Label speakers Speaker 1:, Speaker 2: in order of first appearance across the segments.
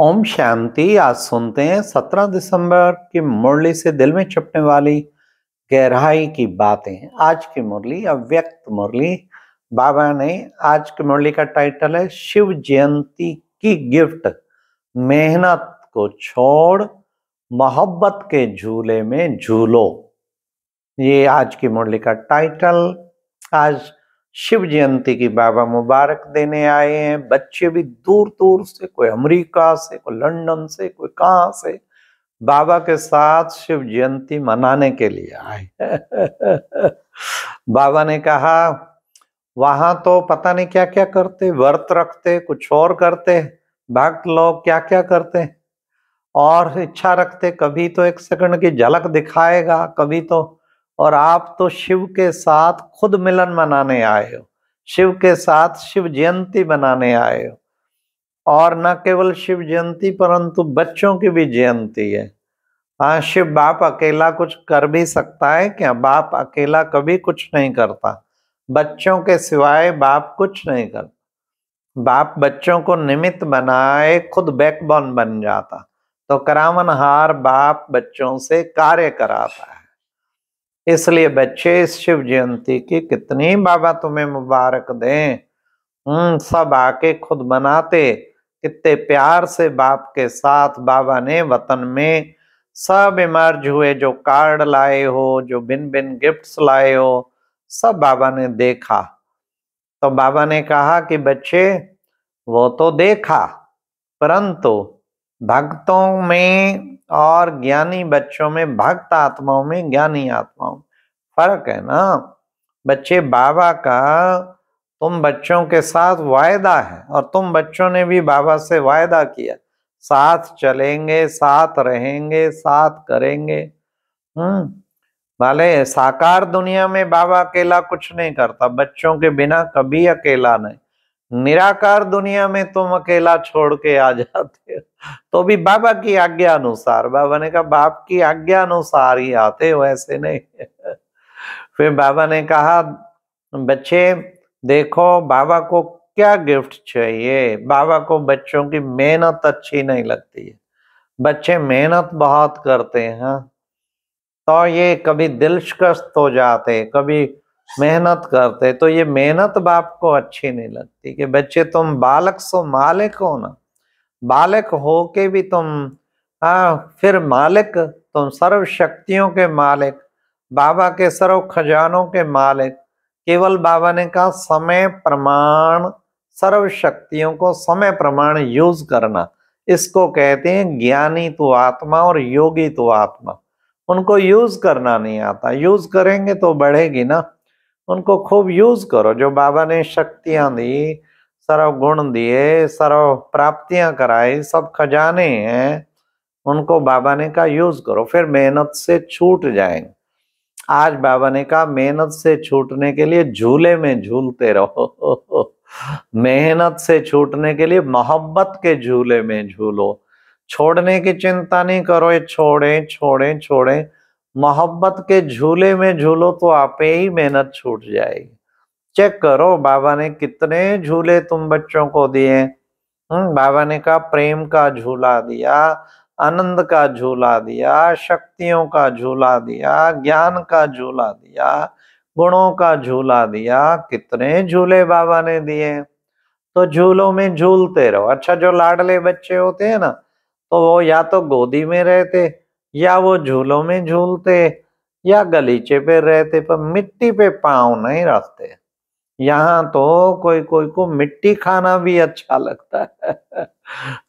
Speaker 1: ओम शांति। आज सुनते हैं 17 दिसंबर की मुरली से दिल में छपने वाली गहराई की बातें। आज की मुरली अव्यक्त मुरली। बाबा ने आज की मुरली का टाइटल है शिव जयंती की गिफ्ट। मेहनत को छोड़ मोहब्बत के झूले में झूलो, ये आज की मुरली का टाइटल। आज शिव जयंती की बाबा मुबारक देने आए हैं। बच्चे भी दूर दूर से, कोई अमेरिका से, कोई लंदन से, कोई कहां से, बाबा के साथ शिव जयंती मनाने के लिए आए। बाबा ने कहा वहां तो पता नहीं क्या क्या करते, व्रत रखते, कुछ और करते, भक्त लोग क्या क्या करते और इच्छा रखते, कभी तो एक सेकंड की झलक दिखाएगा, कभी तो। और आप तो शिव के साथ खुद मिलन मनाने आए हो, शिव के साथ शिव जयंती बनाने आए हो। और न केवल शिव जयंती परंतु बच्चों की भी जयंती है। हाँ, शिव बाप अकेला कुछ कर भी सकता है क्या? बाप अकेला कभी कुछ नहीं करता, बच्चों के सिवाय बाप कुछ नहीं करता। बाप बच्चों को निमित्त बनाए, खुद बैकबोन बन जाता। तो करावनहार बाप बच्चों से कार्य कराता है। इसलिए बच्चे इस शिव जयंती की कितनी बाबा तुम्हें मुबारक दें। सब आके खुद बनाते, कितने प्यार से बाप के साथ बाबा ने वतन में सब इमर्ज हुए। जो कार्ड लाए हो, जो भिन्न भिन्न गिफ्ट्स लाए हो, सब बाबा ने देखा। तो बाबा ने कहा कि बच्चे वो तो देखा, परंतु भक्तों में और ज्ञानी बच्चों में, भक्त आत्माओं में, ज्ञानी आत्माओं में फर्क है ना। बच्चे, बाबा का तुम बच्चों के साथ वायदा है और तुम बच्चों ने भी बाबा से वायदा किया, साथ चलेंगे, साथ रहेंगे, साथ करेंगे। भले साकार दुनिया में बाबा अकेला कुछ नहीं करता, बच्चों के बिना कभी अकेला नहीं। निराकार दुनिया में तुम अकेला छोड़ के आ जाते हो, तो भी बाबा की आज्ञा अनुसार। बाबा ने कहा बाप की आज्ञा अनुसार ही आते हो, ऐसे नहीं। फिर बाबा ने कहा बच्चे देखो, बाबा को क्या गिफ्ट चाहिए। बाबा को बच्चों की मेहनत अच्छी नहीं लगती है। बच्चे मेहनत बहुत करते हैं, तो ये कभी दिल शिकस्त हो जाते, कभी मेहनत करते, तो ये मेहनत बाप को अच्छी नहीं लगती। कि बच्चे तुम बालक सो मालिक हो ना, बालक हो के भी तुम फिर मालिक, तुम सर्व शक्तियों के मालिक, बाबा के सर्व खजानों के मालिक। केवल बाबा ने कहा समय प्रमाण, सर्व शक्तियों को समय प्रमाण यूज करना, इसको कहते हैं ज्ञानी तो आत्मा और योगी तो आत्मा। उनको यूज करना नहीं आता, यूज करेंगे तो बढ़ेगी ना। उनको खूब यूज करो। जो बाबा ने शक्तियां दी, सर्व गुण दिए, सर्व प्राप्तियां कराई, सब खजाने हैं, उनको बाबा ने कहा यूज करो, फिर मेहनत से छूट जाएंगे। आज बाबा ने कहा मेहनत से छूटने के लिए झूले में झूलते रहो। मेहनत से छूटने के लिए मोहब्बत के झूले में झूलो। छोड़ने की चिंता नहीं करो, ये छोड़े छोड़े छोड़े, मोहब्बत के झूले में झूलो तो आपे ही मेहनत छूट जाएगी। चेक करो बाबा ने कितने झूले तुम बच्चों को दिए। बाबा ने कहा प्रेम का झूला दिया, आनंद का झूला दिया, शक्तियों का झूला दिया, ज्ञान का झूला दिया, गुणों का झूला दिया। कितने झूले बाबा ने दिए। तो झूलों में झूलते रहो। अच्छा, जो लाडले बच्चे होते हैं ना, तो वो या तो गोदी में रहते, या वो झूलों में झूलते, या गलीचे पे रहते, पर मिट्टी पे पांव नहीं रखते। यहाँ तो कोई कोई को मिट्टी खाना भी अच्छा लगता है।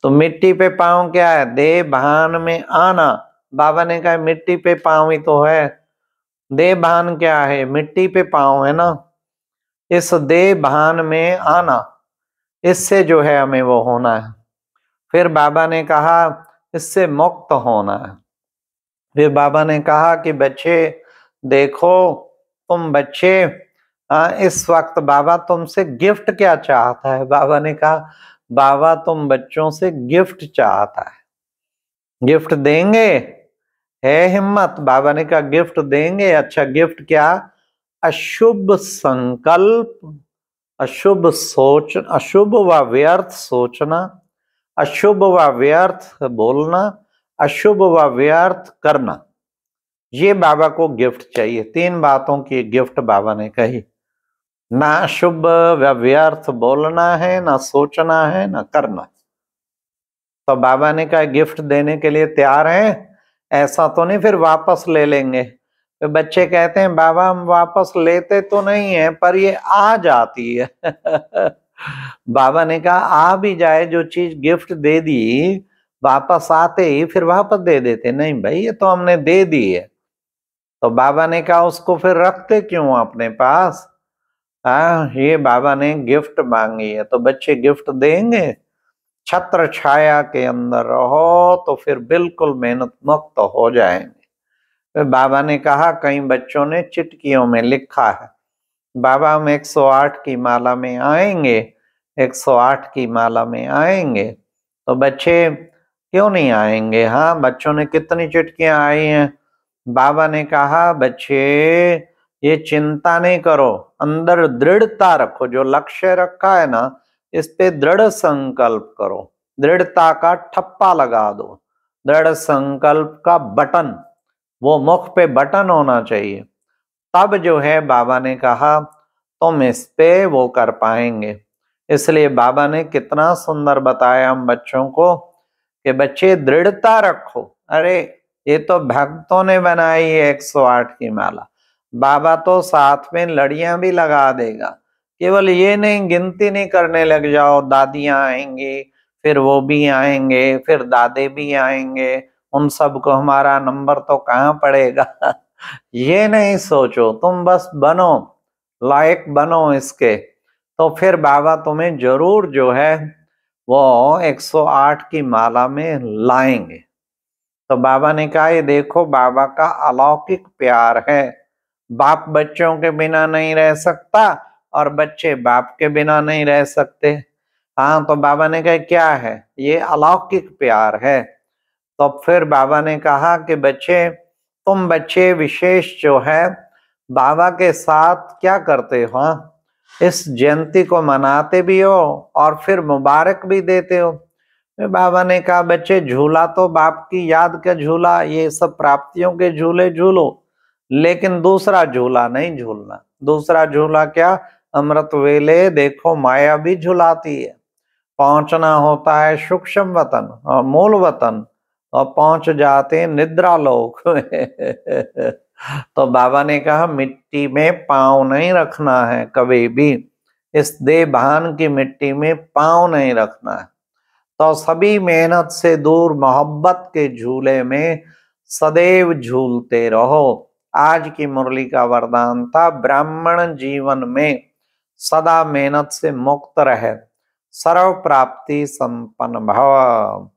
Speaker 1: तो मिट्टी पे पांव क्या है? देह भान में आना। बाबा ने कहा मिट्टी पे पांव ही तो है। देह भान क्या है? मिट्टी पे पांव है ना। इस देह भान में आना, इससे जो है हमें वो होना है। फिर बाबा ने कहा इससे मुक्त होना है। फिर बाबा ने कहा कि बच्चे देखो, तुम बच्चे इस वक्त बाबा तुमसे गिफ्ट क्या चाहता है? बाबा ने कहा बाबा तुम बच्चों से गिफ्ट चाहता है। गिफ्ट देंगे? है हिम्मत? बाबा ने कहा गिफ्ट देंगे। अच्छा, गिफ्ट क्या? अशुभ संकल्प, अशुभ सोच, अशुभ व व्यर्थ सोचना, अशुभ व व्यर्थ बोलना, अशुभ व व्यर्थ करना, ये बाबा को गिफ्ट चाहिए। 3 बातों की गिफ्ट बाबा ने कही। ना शुभ व व्यर्थ बोलना है, ना सोचना है, ना करना। तो बाबा ने कहा गिफ्ट देने के लिए तैयार हैं? ऐसा तो नहीं फिर वापस ले लेंगे। तो बच्चे कहते हैं बाबा हम वापस लेते तो नहीं है पर ये आ जाती है। बाबा ने कहा आ भी जाए, जो चीज गिफ्ट दे दी वापस आते ही फिर वापस दे देते। नहीं भाई ये तो हमने दे दी है। तो बाबा ने कहा उसको फिर रखते क्यों अपने पास? हाँ ये बाबा ने गिफ्ट मांगी है तो बच्चे गिफ्ट देंगे। छत्र छाया के अंदर रहो तो फिर बिल्कुल मेहनत मुक्त हो जाएंगे। फिर बाबा ने कहा कई बच्चों ने चिटकियों में लिखा है बाबा हम 108 की माला में आएंगे, 108 की माला में आएंगे। तो बच्चे क्यों नहीं आएंगे? हाँ बच्चों ने कितनी चिटकियां आई हैं? बाबा ने कहा बच्चे ये चिंता नहीं करो, अंदर दृढ़ता रखो। जो लक्ष्य रखा है ना इस पे दृढ़ संकल्प करो, दृढ़ता का ठप्पा लगा दो, दृढ़ संकल्प का बटन, वो मुख पे बटन होना चाहिए। तब जो है बाबा ने कहा तुम इस पे वो कर पाएंगे। इसलिए बाबा ने कितना सुंदर बताया हम बच्चों को कि बच्चे दृढ़ता रखो। अरे ये तो भक्तों ने बनाई है 108 की माला, बाबा तो साथ में लड़ियां भी लगा देगा। केवल ये नहीं गिनती नहीं करने लग जाओ, दादियां आएंगी फिर वो भी आएंगे फिर दादे भी आएंगे, उन सबको हमारा नंबर तो कहाँ पड़ेगा। ये नहीं सोचो, तुम बस बनो, लायक बनो इसके, तो फिर बाबा तुम्हें जरूर जो है वो 108 की माला में लाएंगे। तो बाबा ने कहा ये देखो बाबा का अलौकिक प्यार है, बाप बच्चों के बिना नहीं रह सकता और बच्चे बाप के बिना नहीं रह सकते। हाँ तो बाबा ने कहा क्या है? ये अलौकिक प्यार है। तो फिर बाबा ने कहा कि बच्चे तुम बच्चे विशेष जो है बाबा के साथ क्या करते हो? हाँ इस जयंती को मनाते भी हो और फिर मुबारक भी देते हो। बाबा ने कहा बच्चे झूला तो बाप की याद का झूला, ये सब प्राप्तियों के झूले झूलो, लेकिन दूसरा झूला नहीं झूलना। दूसरा झूला क्या? अमृत वेले देखो माया भी झुलाती है। पहुंचना होता है सूक्ष्म वतन और मूल वतन और पहुंच जाते हैं निद्रा लोक। तो बाबा ने कहा मिट्टी में पांव नहीं रखना है कभी भी, इस देह भान की मिट्टी में पांव नहीं रखना है। तो सभी मेहनत से दूर मोहब्बत के झूले में सदैव झूलते रहो। आज की मुरली का वरदान था ब्राह्मण जीवन में सदा मेहनत से मुक्त रहे, सर्व प्राप्ति संपन्न भव।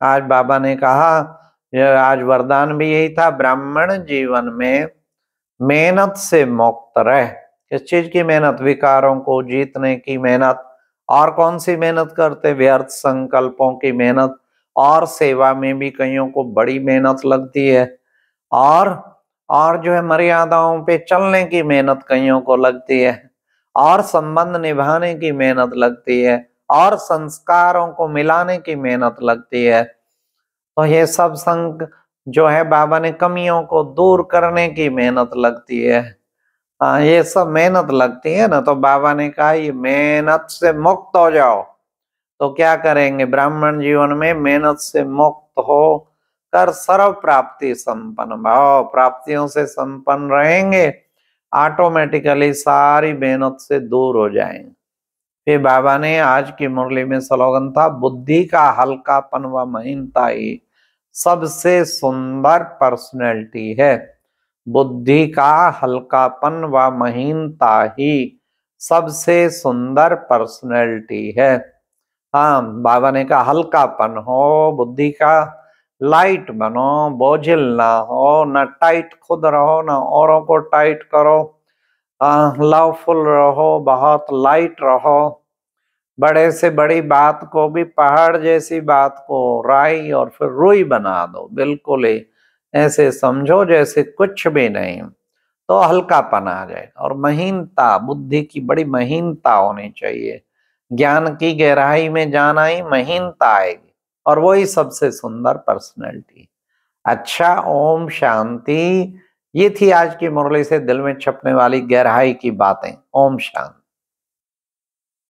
Speaker 1: आज बाबा ने कहा आज वरदान भी यही था, ब्राह्मण जीवन में मेहनत से मुक्त रहे। किस चीज की मेहनत? विकारों को जीतने की मेहनत। और कौन सी मेहनत करते? व्यर्थ संकल्पों की मेहनत। और सेवा में भी कईयों को बड़ी मेहनत लगती है। और जो है मर्यादाओं पे चलने की मेहनत कईयों को लगती है, और संबंध निभाने की मेहनत लगती है, और संस्कारों को मिलाने की मेहनत लगती है। तो ये सब संग जो है बाबा ने कमियों को दूर करने की मेहनत लगती है। हाँ ये सब मेहनत लगती है ना, तो बाबा ने कहा ये मेहनत से मुक्त हो जाओ। तो क्या करेंगे? ब्राह्मण जीवन में मेहनत से मुक्त हो कर सर्व प्राप्ति संपन्न भाव, प्राप्तियों से संपन्न रहेंगे, ऑटोमेटिकली सारी मेहनत से दूर हो जाएंगे। फिर बाबा ने आज की मुरली में स्लोगन था बुद्धि का हल्कापन व महीनता ही सबसे सुंदर पर्सनैलिटी है। बुद्धि का हल्कापन व महीनता ही सबसे सुंदर पर्सनैलिटी है। हाँ बाबा ने कहा हल्कापन हो, बुद्धि का लाइट बनो, बोझिल ना हो, न टाइट खुद रहो न औरों को टाइट करो, लवफुल रहो, बहुत लाइट रहो। बड़े से बड़ी बात को भी पहाड़ जैसी बात को राई और फिर रुई बना दो, बिल्कुल ही ऐसे समझो जैसे कुछ भी नहीं, तो हल्कापन आ जाएगा। और महीनता, बुद्धि की बड़ी महीनता होनी चाहिए। ज्ञान की गहराई में जाना ही महीनता आएगी। और वही सबसे सुंदर पर्सनैलिटी। अच्छा, ओम शांति। ये थी आज की मुरली से दिल में छपने वाली गहराई की बातें। ओम शांति।